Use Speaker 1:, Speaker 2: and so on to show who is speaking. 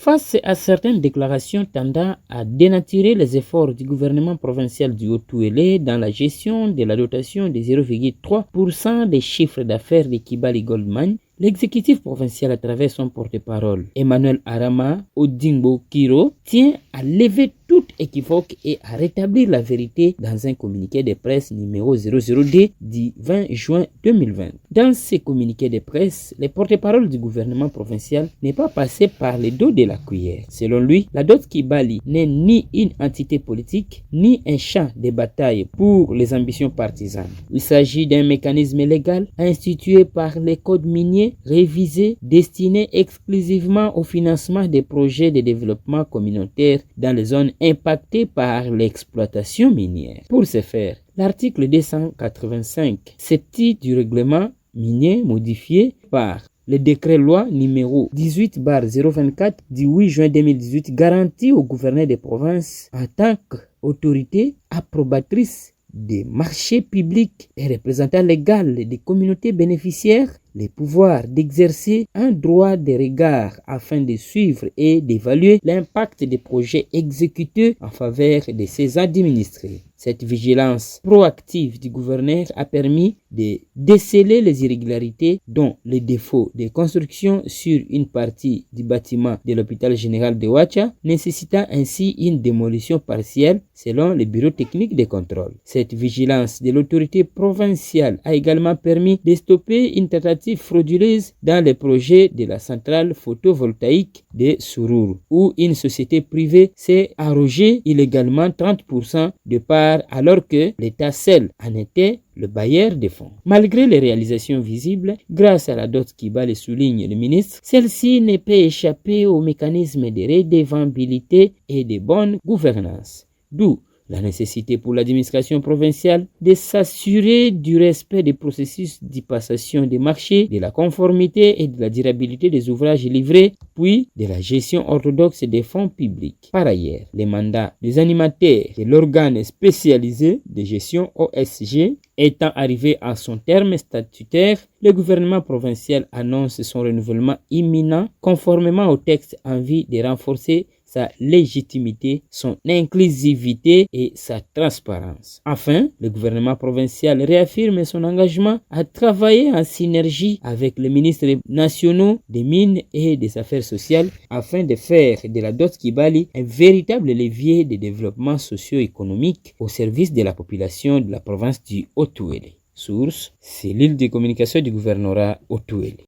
Speaker 1: Face à certaines déclarations tendant à dénaturer les efforts du gouvernement provincial du Haut-Touélé dans la gestion de la dotation de 0,3% des chiffres d'affaires de Kibali Gold Mine, l'exécutif provincial, à travers son porte-parole, Emmanuel Arama Odingbo Kiro, tient à lever toute équivoque et à rétablir la vérité dans un communiqué de presse numéro 00D du 20 juin 2020. Dans ces communiqués de presse, le porte-parole du gouvernement provincial n'est pas passé par le dos de la cuillère. Selon lui, la dot Kibali n'est ni une entité politique, ni un champ de bataille pour les ambitions partisanes. Il s'agit d'un mécanisme légal institué par les codes miniers révisé, destiné exclusivement au financement des projets de développement communautaire dans les zones impactées par l'exploitation minière. Pour ce faire, l'article 285 septie du règlement minier modifié par le décret-loi numéro 18/024 du 8 juin 2018 garantit au gouverneur des provinces en tant qu'autorité approbatrice des marchés publics et représentant légal des communautés bénéficiaires les pouvoirs d'exercer un droit de regard afin de suivre et d'évaluer l'impact des projets exécutés en faveur de ses administrés. Cette vigilance proactive du gouverneur a permis de déceler les irrégularités, dont les défauts de construction sur une partie du bâtiment de l'hôpital général de Ouacha, nécessitant ainsi une démolition partielle selon le bureau technique de contrôle. Cette vigilance de l'autorité provinciale a également permis de stopper une tentative frauduleuse dans le projet de la centrale photovoltaïque de Sururu, où une société privée s'est arrogé illégalement 30% de part alors que l'État seul en était le bailleur des fonds. Malgré les réalisations visibles, grâce à la dot Kibali, souligne le ministre, celle-ci ne peut échapper au mécanisme de redevabilité et de bonne gouvernance. D'où la nécessité pour l'administration provinciale de s'assurer du respect des processus de passation des marchés, de la conformité et de la durabilité des ouvrages livrés, puis de la gestion orthodoxe des fonds publics. Par ailleurs, les mandats des animateurs de l'organe spécialisé de gestion OSG étant arrivé à son terme statutaire, le gouvernement provincial annonce son renouvellement imminent conformément au texte en vue de renforcer sa légitimité, son inclusivité et sa transparence. Enfin, le gouvernement provincial réaffirme son engagement à travailler en synergie avec les ministres nationaux des Mines et des Affaires sociales afin de faire de la dot Kibali un véritable levier de développement socio-économique au service de la population de la province du Haut-Touélé. Source, cellule de communication du gouvernorat Haut-Touélé.